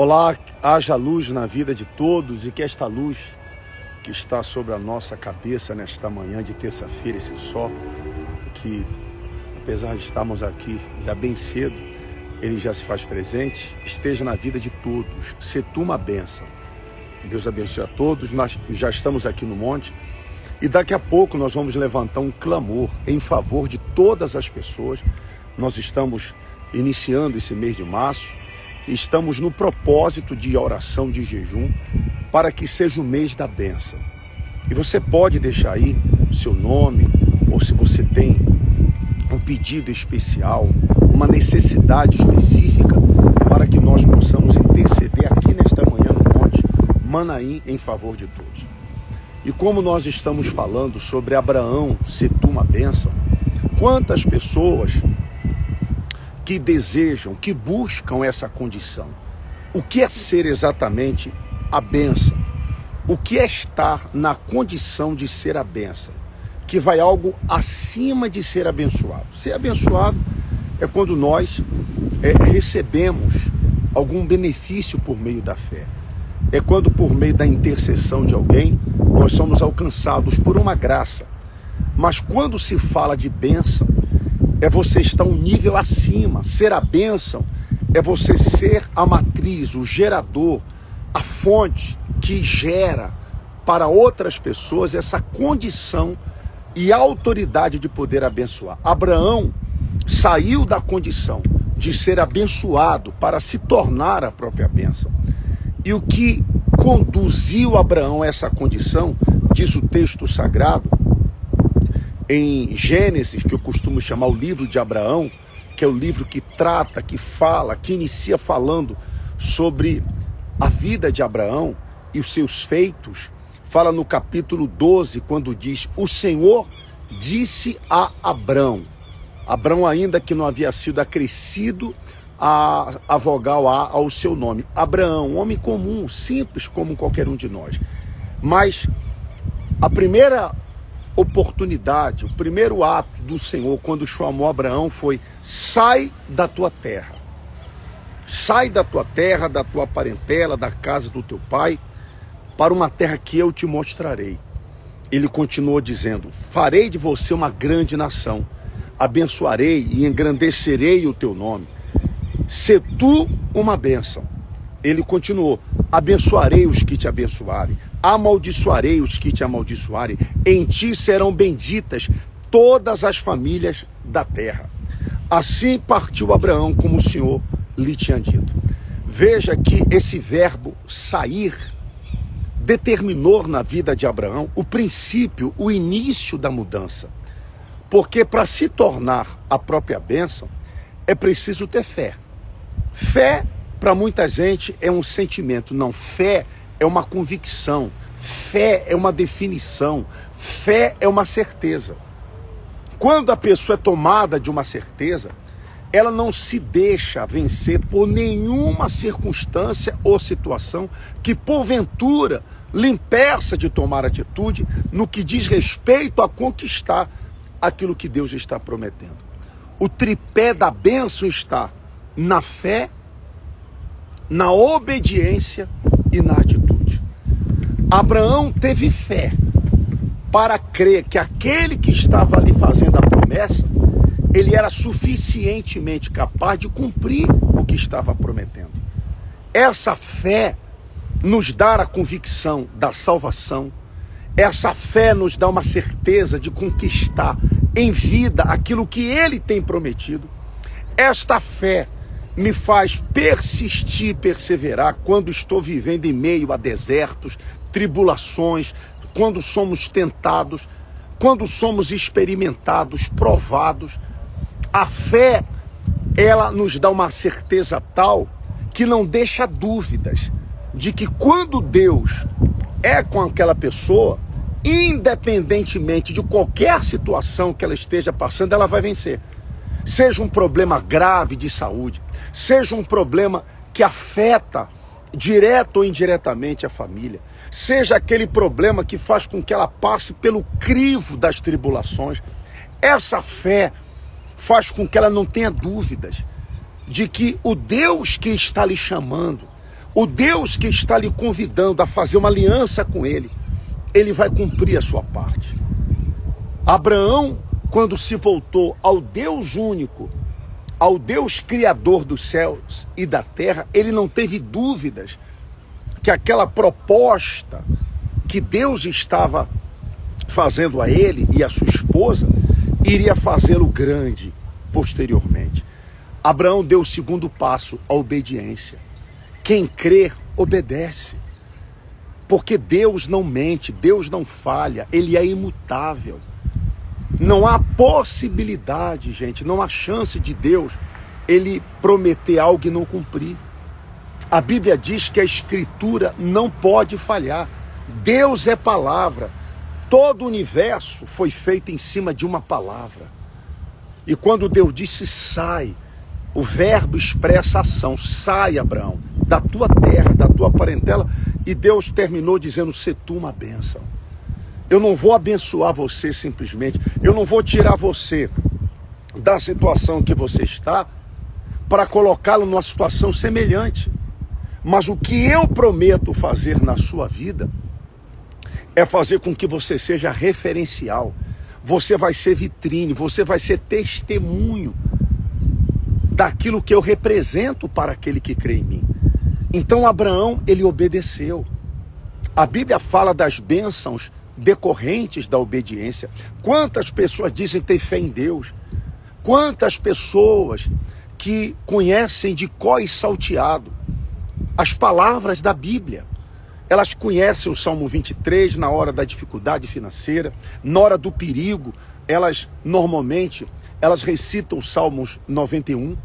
Olá, haja luz na vida de todos e que esta luz que está sobre a nossa cabeça nesta manhã de terça-feira, esse sol, que apesar de estarmos aqui já bem cedo, ele já se faz presente, esteja na vida de todos. Se tu uma bênção. Deus abençoe a todos. Nós já estamos aqui no monte e daqui a pouco nós vamos levantar um clamor em favor de todas as pessoas. Nós estamos iniciando esse mês de março e estamos no propósito de oração, de jejum, para que seja o mês da bênção. E você pode deixar aí o seu nome, ou se você tem um pedido especial, uma necessidade específica, para que nós possamos interceder aqui nesta manhã no Monte Manaim em favor de todos. E como nós estamos falando sobre Abraão ser tu uma bênção, quantas pessoas que desejam, que buscam essa condição? O que é ser exatamente a bênção? O que é estar na condição de ser a bênção? Que vai algo acima de ser abençoado. Ser abençoado é quando nós recebemos algum benefício por meio da fé. É quando por meio da intercessão de alguém, nós somos alcançados por uma graça. Mas quando se fala de bênção, é você estar um nível acima. Ser a bênção é você ser a matriz, o gerador, a fonte que gera para outras pessoas essa condição e autoridade de poder abençoar. Abraão saiu da condição de ser abençoado para se tornar a própria bênção. E o que conduziu Abraão a essa condição, diz o texto sagrado, em Gênesis, que eu costumo chamar o livro de Abraão, que é o livro que trata, que fala, que inicia falando sobre a vida de Abraão e os seus feitos. Fala no capítulo 12, quando diz: o Senhor disse a Abrão. Abrão ainda que não havia sido acrescido a vogal A ao seu nome. Abraão, um homem comum, simples como qualquer um de nós. Mas a primeira oportunidade, o primeiro ato do Senhor quando chamou Abraão foi: sai da tua terra. Sai da tua terra, da tua parentela, da casa do teu pai, para uma terra que eu te mostrarei. Ele continuou dizendo: farei de você uma grande nação, abençoarei e engrandecerei o teu nome. Se tu uma bênção. Ele continuou: abençoarei os que te abençoarem, amaldiçoarei os que te amaldiçoarem, em ti serão benditas todas as famílias da terra. Assim partiu Abraão como o Senhor lhe tinha dito. Veja que esse verbo sair determinou na vida de Abraão o princípio, o início da mudança. Porque para se tornar a própria bênção, é preciso ter fé. Fé, para muita gente, é um sentimento. Não, fé é uma convicção. Fé é uma definição. Fé é uma certeza. Quando a pessoa é tomada de uma certeza, ela não se deixa vencer por nenhuma circunstância ou situação que, porventura, lhe impeça de tomar atitude no que diz respeito a conquistar aquilo que Deus está prometendo. O tripé da bênção está na fé, na obediência e na atitude. Abraão teve fé para crer que aquele que estava ali fazendo a promessa, ele era suficientemente capaz de cumprir o que estava prometendo. Essa fé nos dá a convicção da salvação. Essa fé nos dá uma certeza de conquistar em vida aquilo que ele tem prometido. Esta fé me faz persistir e perseverar quando estou vivendo em meio a desertos, tribulações, quando somos tentados, quando somos experimentados, provados. A fé, ela nos dá uma certeza tal que não deixa dúvidas de que quando Deus é com aquela pessoa, independentemente de qualquer situação que ela esteja passando, ela vai vencer. Seja um problema grave de saúde, seja um problema que afeta direto ou indiretamente a família, seja aquele problema que faz com que ela passe pelo crivo das tribulações, essa fé faz com que ela não tenha dúvidas de que o Deus que está lhe chamando, O Deus que está lhe convidando a fazer uma aliança com ele, ele vai cumprir a sua parte. Abraão, quando se voltou ao Deus único, ao Deus criador dos céus e da terra, ele não teve dúvidas que aquela proposta que Deus estava fazendo a ele e a sua esposa, iria fazê-lo grande posteriormente. Abraão deu o segundo passo, a obediência. Quem crê, obedece. Porque Deus não mente, Deus não falha, ele é imutável. Não há possibilidade, gente, não há chance de Deus ele prometer algo e não cumprir. A Bíblia diz que a Escritura não pode falhar. Deus é palavra. Todo o universo foi feito em cima de uma palavra. E quando Deus disse sai, o verbo expressa ação. Sai, Abraão, da tua terra, da tua parentela. E Deus terminou dizendo, se tu uma bênção. Eu não vou abençoar você simplesmente. Eu não vou tirar você da situação que você está para colocá-lo numa situação semelhante. Mas o que eu prometo fazer na sua vida é fazer com que você seja referencial. Você vai ser vitrine, você vai ser testemunho daquilo que eu represento para aquele que crê em mim. Então Abraão, ele obedeceu. A Bíblia fala das bênçãos decorrentes da obediência. Quantas pessoas dizem ter fé em Deus? Quantas pessoas que conhecem de có e salteado as palavras da Bíblia? Elas conhecem o Salmo 23 na hora da dificuldade financeira, na hora do perigo, normalmente recitam os Salmos 91,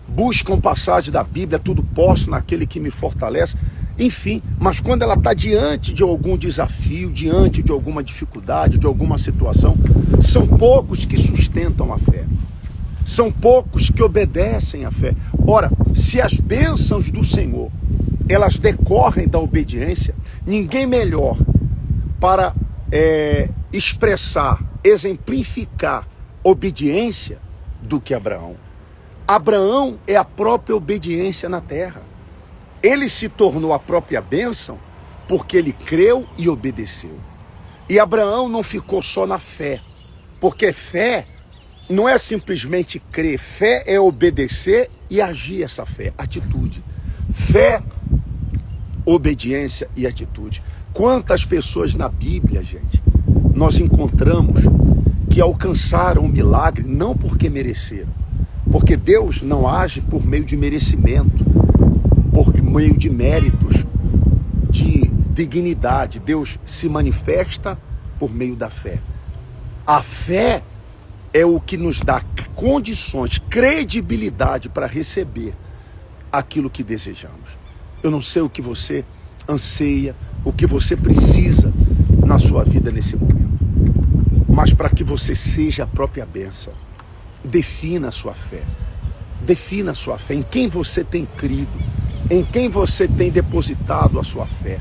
buscam passagem da Bíblia, tudo posso naquele que me fortalece, enfim, mas quando ela está diante de algum desafio, diante de alguma dificuldade, de alguma situação, são poucos que sustentam a fé, são poucos que obedecem à fé. Ora, se as bênçãos do Senhor elas decorrem da obediência, ninguém melhor para expressar, exemplificar obediência do que Abraão. Abraão é a própria obediência na terra. Ele se tornou a própria bênção porque ele creu e obedeceu. E Abraão não ficou só na fé, porque fé não é simplesmente crer, fé é obedecer e agir essa fé, atitude. Fé, obediência e atitude. Quantas pessoas na Bíblia, gente, nós encontramos que alcançaram o milagre não porque mereceram, porque Deus não age por meio de merecimento, por meio de méritos, de dignidade. Deus se manifesta por meio da fé. A fé é o que nos dá condições, credibilidade para receber aquilo que desejamos. Eu não sei o que você anseia, o que você precisa na sua vida nesse momento. Mas para que você seja a própria bênção, defina a sua fé. Defina a sua fé, em quem você tem crido, em quem você tem depositado a sua fé.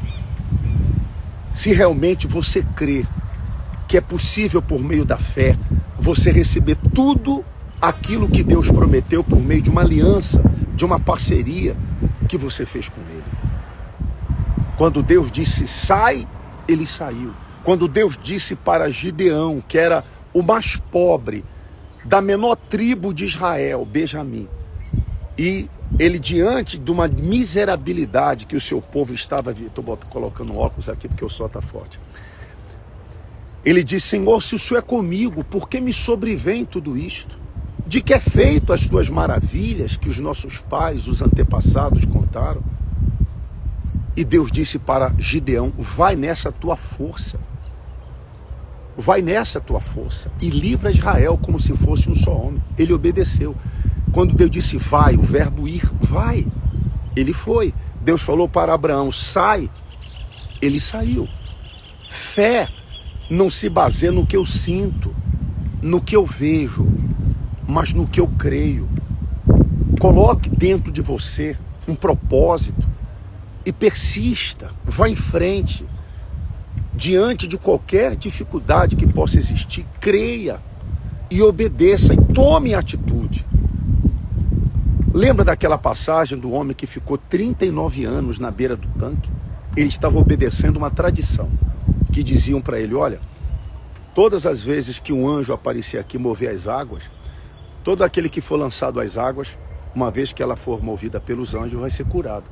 Se realmente você crê que é possível por meio da fé, você receber tudo aquilo que Deus prometeu por meio de uma aliança, de uma parceria que você fez com Ele. Quando Deus disse sai, ele saiu. Quando Deus disse para Gideão, que era o mais pobre da menor tribo de Israel, Benjamim, e ele diante de uma miserabilidade que o seu povo estava, estou colocando óculos aqui porque o sol está forte, ele disse, Senhor, se o Senhor é comigo, por que me sobrevém tudo isto? De que é feito as tuas maravilhas que os nossos pais, os antepassados contaram? E Deus disse para Gideão, vai nessa tua força. Vai nessa tua força e livra Israel como se fosse um só homem. Ele obedeceu. Quando Deus disse vai, o verbo ir, vai. Ele foi. Deus falou para Abraão, sai. Ele saiu. Fé não se baseia no que eu sinto, no que eu vejo, mas no que eu creio. Coloque dentro de você um propósito e persista, vá em frente. Diante de qualquer dificuldade que possa existir, creia e obedeça e tome atitude. Lembra daquela passagem do homem que ficou 39 anos na beira do tanque? Ele estava obedecendo uma tradição, que diziam para ele, olha, todas as vezes que um anjo aparecer aqui mover as águas, todo aquele que for lançado às águas, uma vez que ela for movida pelos anjos, vai ser curado.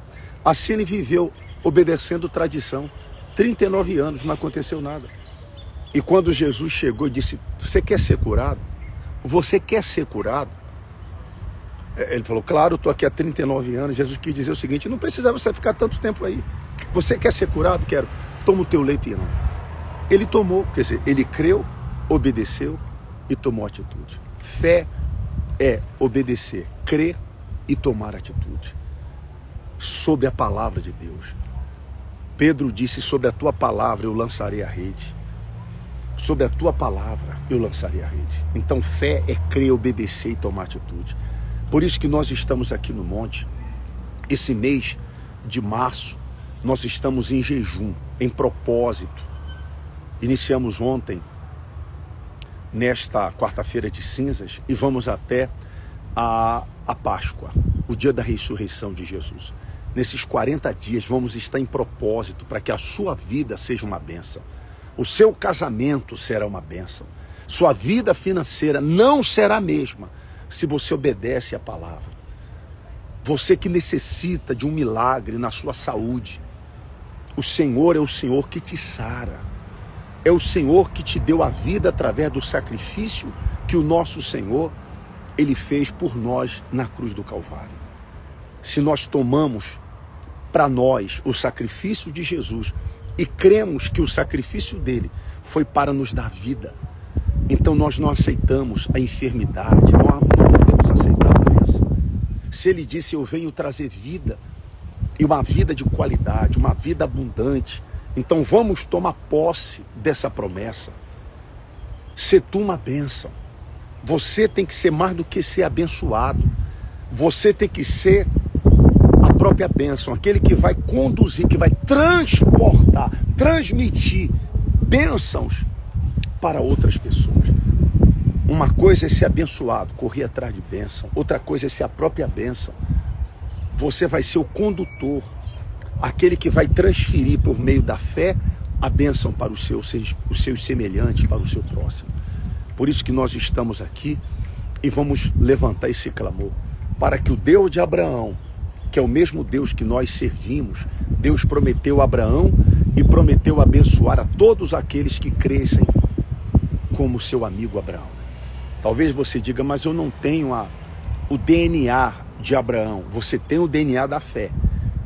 Assim ele viveu obedecendo tradição, 39 anos, não aconteceu nada. E quando Jesus chegou e disse, você quer ser curado? Você quer ser curado? Ele falou, claro, estou aqui há 39 anos. Jesus quis dizer o seguinte, não precisava você ficar tanto tempo aí. Você quer ser curado? Quero. Toma o teu leito e anda. Ele tomou, quer dizer, ele creu, obedeceu e tomou atitude. Fé é obedecer, crer e tomar atitude. Sob a palavra de Deus. Pedro disse, sobre a tua palavra eu lançarei a rede. Sobre a tua palavra eu lançarei a rede. Então fé é crer, obedecer e tomar atitude. Por isso que nós estamos aqui no monte. Esse mês de março, nós estamos em jejum, em propósito. Iniciamos ontem, nesta quarta-feira de cinzas, e vamos até a Páscoa, o dia da ressurreição de Jesus. Nesses 40 dias vamos estar em propósito para que a sua vida seja uma bênção. O seu casamento será uma bênção. Sua vida financeira não será a mesma se você obedece à palavra. Você que necessita de um milagre na sua saúde, o Senhor é o Senhor que te sara. É o Senhor que te deu a vida através do sacrifício que o nosso Senhor, Ele fez por nós na cruz do Calvário. Se nós tomamos para nós o sacrifício de Jesus e cremos que o sacrifício dele foi para nos dar vida, então nós não aceitamos a enfermidade, não podemos aceitar a doença. Se ele disse, eu venho trazer vida, e uma vida de qualidade, uma vida abundante, então vamos tomar posse dessa promessa. Ser tu uma bênção. Você tem que ser mais do que ser abençoado. Você tem que ser a própria bênção, aquele que vai conduzir, que vai transportar, transmitir bênçãos para outras pessoas. Uma coisa é ser abençoado, correr atrás de bênção. Outra coisa é ser a própria bênção. Você vai ser o condutor, aquele que vai transferir por meio da fé a bênção para os seus semelhantes, para o seu próximo. Por isso que nós estamos aqui e vamos levantar esse clamor, para que o Deus de Abraão, que é o mesmo Deus que nós servimos, Deus prometeu a Abraão e prometeu abençoar a todos aqueles que crescem como seu amigo Abraão. Talvez você diga, mas eu não tenho o DNA de Abraão. Você tem o DNA da fé.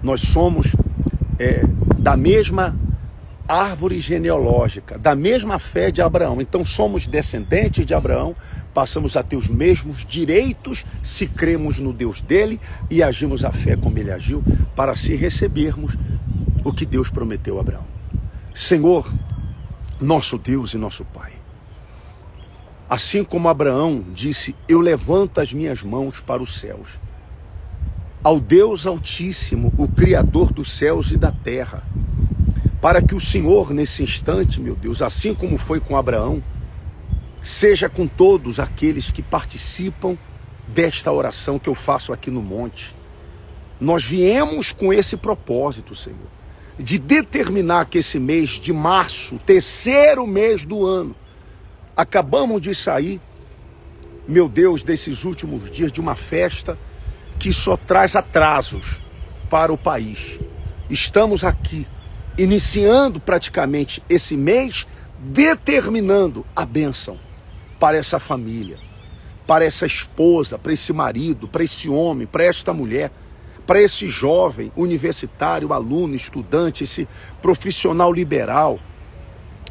Nós somos da mesma árvore genealógica, da mesma fé de Abraão. Então somos descendentes de Abraão, passamos a ter os mesmos direitos se cremos no Deus dele e agimos a fé como ele agiu, para assim recebermos o que Deus prometeu a Abraão. Senhor, nosso Deus e nosso Pai, assim como Abraão disse, eu levanto as minhas mãos para os céus, ao Deus Altíssimo, o Criador dos céus e da terra, para que o Senhor, nesse instante, meu Deus, assim como foi com Abraão, seja com todos aqueles que participam desta oração que eu faço aqui no monte. Nós viemos com esse propósito, Senhor, de determinar que esse mês de março, terceiro mês do ano, acabamos de sair, meu Deus, desses últimos dias de uma festa que só traz atrasos para o país. Estamos aqui, iniciando praticamente esse mês, determinando a bênção para essa família, para essa esposa, para esse marido, para esse homem, para esta mulher, para esse jovem universitário, aluno, estudante, esse profissional liberal,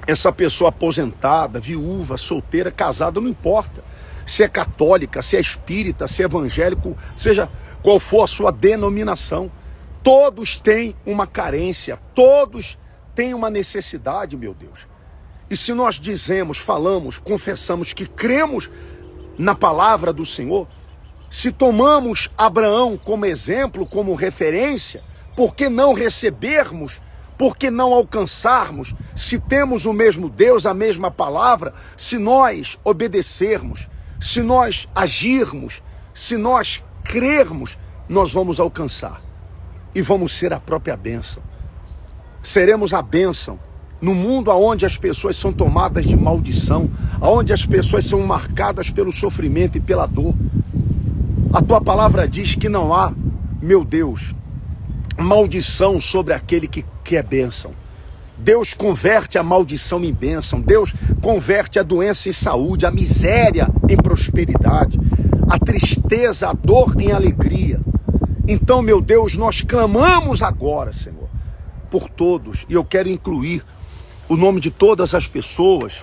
essa pessoa aposentada, viúva, solteira, casada, não importa. Se é católica, se é espírita, se é evangélico, seja qual for a sua denominação, todos têm uma carência, todos têm uma necessidade, meu Deus. E se nós dizemos, falamos, confessamos que cremos na palavra do Senhor, se tomamos Abraão como exemplo, como referência, por que não recebermos, por que não alcançarmos, se temos o mesmo Deus, a mesma palavra, se nós obedecermos, se nós agirmos, se nós crermos, nós vamos alcançar. E vamos ser a própria bênção. Seremos a bênção no mundo onde as pessoas são tomadas de maldição, onde as pessoas são marcadas pelo sofrimento e pela dor. A tua palavra diz que não há, meu Deus, maldição sobre aquele que é bênção. Deus converte a maldição em bênção. Deus converte a doença em saúde, a miséria em prosperidade, a tristeza, a dor em alegria. Então, meu Deus, nós clamamos agora, Senhor, por todos. E eu quero incluir o nome de todas as pessoas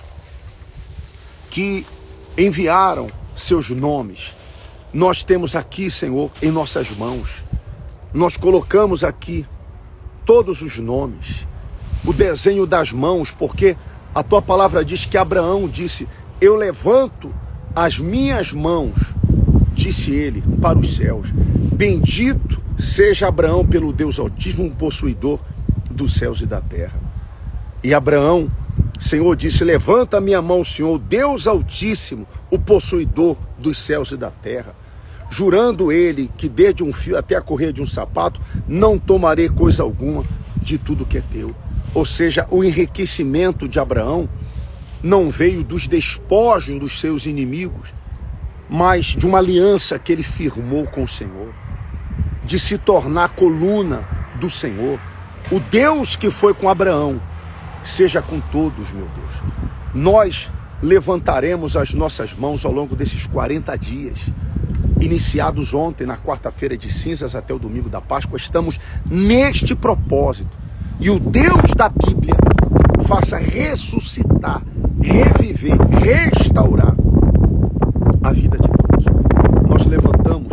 que enviaram seus nomes. Nós temos aqui, Senhor, em nossas mãos. Nós colocamos aqui todos os nomes, o desenho das mãos, porque a tua palavra diz que Abraão disse: eu levanto as minhas mãos, disse ele, para os céus. Bendito seja Abraão pelo Deus Altíssimo, possuidor dos céus e da terra. E Abraão, Senhor, disse: levanta a minha mão, Senhor, Deus Altíssimo, o possuidor dos céus e da terra. Jurando ele que desde um fio até a correia de um sapato, não tomarei coisa alguma de tudo que é teu. Ou seja, o enriquecimento de Abraão não veio dos despojos dos seus inimigos, mas de uma aliança que ele firmou com o Senhor, de se tornar coluna do Senhor. O Deus que foi com Abraão, seja com todos, meu Deus. Nós levantaremos as nossas mãos ao longo desses 40 dias, iniciados ontem, na quarta-feira de cinzas até o domingo da Páscoa. Estamos neste propósito. E o Deus da Bíblia faça ressuscitar, reviver, restaurar a vida de todos. Nós levantamos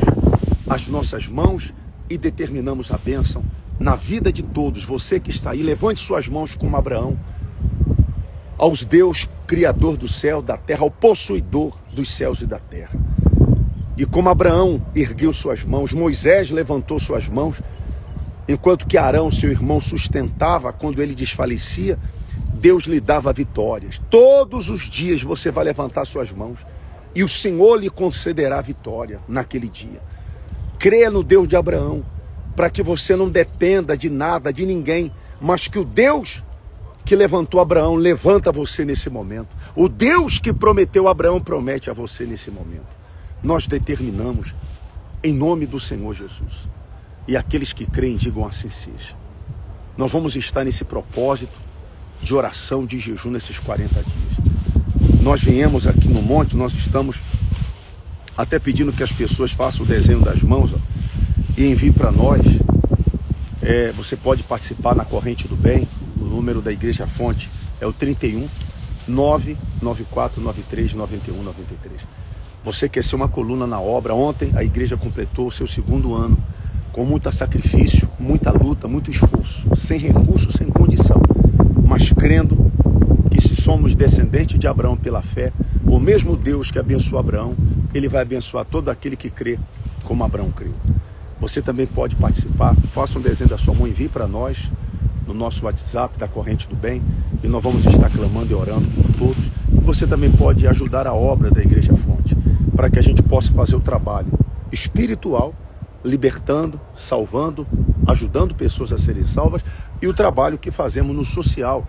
as nossas mãos e determinamos a bênção na vida de todos. Você que está aí, levante suas mãos como Abraão, aos Deus, Criador do céu, da terra, ao possuidor dos céus e da terra. E como Abraão ergueu suas mãos, Moisés levantou suas mãos, enquanto que Arão, seu irmão, sustentava quando ele desfalecia, Deus lhe dava vitórias. Todos os dias você vai levantar suas mãos e o Senhor lhe concederá vitória naquele dia. Creia no Deus de Abraão, para que você não dependa de nada, de ninguém, mas que o Deus que levantou Abraão levanta você nesse momento. O Deus que prometeu a Abraão promete a você nesse momento. Nós determinamos em nome do Senhor Jesus. E aqueles que creem digam assim seja. Nós vamos estar nesse propósito de oração, de jejum nesses 40 dias. Nós viemos aqui no monte, nós estamos até pedindo que as pessoas façam o desenho das mãos, ó, e enviem para nós. Você pode participar na Corrente do Bem. O número da Igreja Fonte é o 31 994 93 91 93. Você quer ser uma coluna na obra. Ontem a igreja completou o seu 2º ano, com muito sacrifício, muita luta, muito esforço, sem recurso, sem condição, mas crendo que se somos descendentes de Abraão pela fé, o mesmo Deus que abençoou Abraão, ele vai abençoar todo aquele que crê como Abraão creu. Você também pode participar. Faça um desenho da sua mão e envie para nós no nosso WhatsApp da Corrente do Bem, e nós vamos estar clamando e orando por todos. Você também pode ajudar a obra da Igreja Fonte, para que a gente possa fazer o trabalho espiritual, libertando, salvando, ajudando pessoas a serem salvas, e o trabalho que fazemos no social,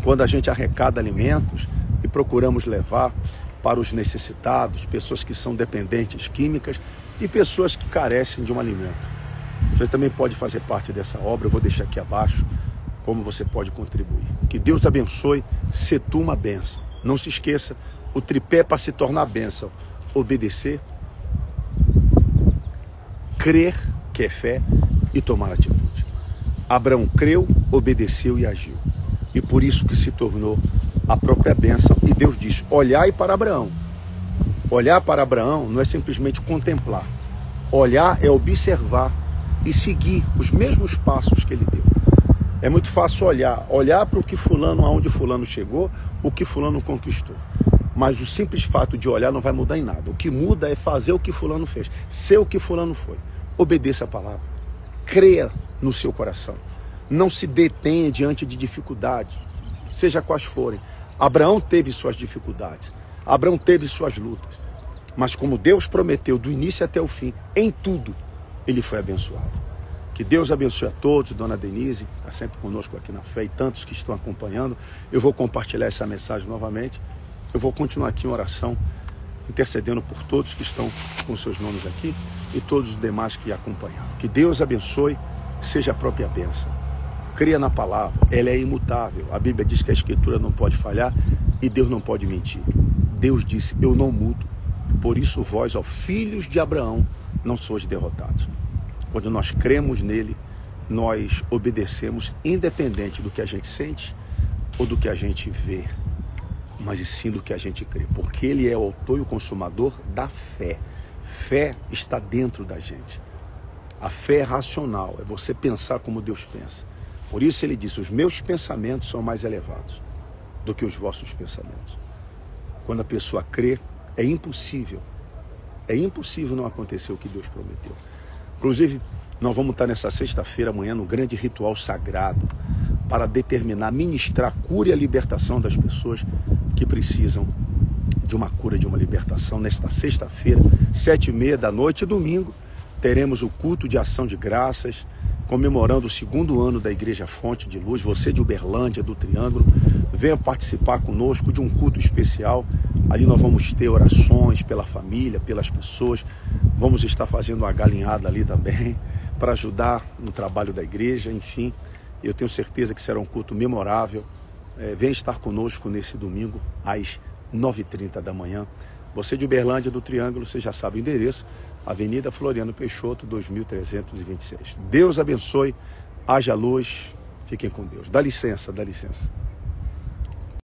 quando a gente arrecada alimentos e procuramos levar para os necessitados, pessoas que são dependentes químicas e pessoas que carecem de um alimento. Você também pode fazer parte dessa obra. Eu vou deixar aqui abaixo como você pode contribuir. Que Deus abençoe. Se tu uma bênção. Não se esqueça, o tripé para se tornar bênção: obedecer, crer, que é fé, e tomar atitude. Abraão creu, obedeceu e agiu. E por isso que se tornou a própria bênção. E Deus diz: olhai para Abraão. Olhar para Abraão não é simplesmente contemplar. Olhar é observar e seguir os mesmos passos que ele deu. É muito fácil olhar para o que fulano, aonde fulano chegou, o que fulano conquistou. Mas o simples fato de olhar não vai mudar em nada. O que muda é fazer o que fulano fez, ser o que fulano foi. Obedeça a palavra. Creia no seu coração. Não se detenha diante de dificuldades, seja quais forem. Abraão teve suas dificuldades. Abraão teve suas lutas. Mas como Deus prometeu do início até o fim, em tudo, ele foi abençoado. Que Deus abençoe a todos. Dona Denise está sempre conosco aqui na fé e tantos que estão acompanhando. Eu vou compartilhar essa mensagem novamente. Eu vou continuar aqui em oração, intercedendo por todos que estão com seus nomes aqui e todos os demais que acompanharam. Que Deus abençoe, seja a própria bênção. Creia na palavra, ela é imutável. A Bíblia diz que a Escritura não pode falhar e Deus não pode mentir. Deus disse, eu não mudo. Por isso vós, ó filhos de Abraão, não sois derrotados. Quando nós cremos nele, nós obedecemos independente do que a gente sente ou do que a gente vê, mas e sim do que a gente crê, porque ele é o autor e o consumador da fé. Fé está dentro da gente. A fé é racional, é você pensar como Deus pensa. Por isso ele disse, os meus pensamentos são mais elevados do que os vossos pensamentos. Quando a pessoa crê, é impossível não acontecer o que Deus prometeu. Inclusive, nós vamos estar nessa sexta-feira amanhã no grande ritual sagrado para determinar, ministrar a cura e a libertação das pessoas que precisam de uma cura, de uma libertação. Nesta sexta-feira, 7h30 da noite, domingo, teremos o culto de ação de graças, comemorando o 2º ano da Igreja Fonte de Luz. Você de Uberlândia, do Triângulo, venha participar conosco de um culto especial. Ali nós vamos ter orações pela família, pelas pessoas. Vamos estar fazendo uma galinhada ali também, para ajudar no trabalho da igreja. Enfim, eu tenho certeza que será um culto memorável. Venha estar conosco nesse domingo, às 9h30 da manhã. Você de Uberlândia, do Triângulo, você já sabe o endereço. Avenida Floriano Peixoto, 2326. Deus abençoe, haja luz, fiquem com Deus. Dá licença, dá licença.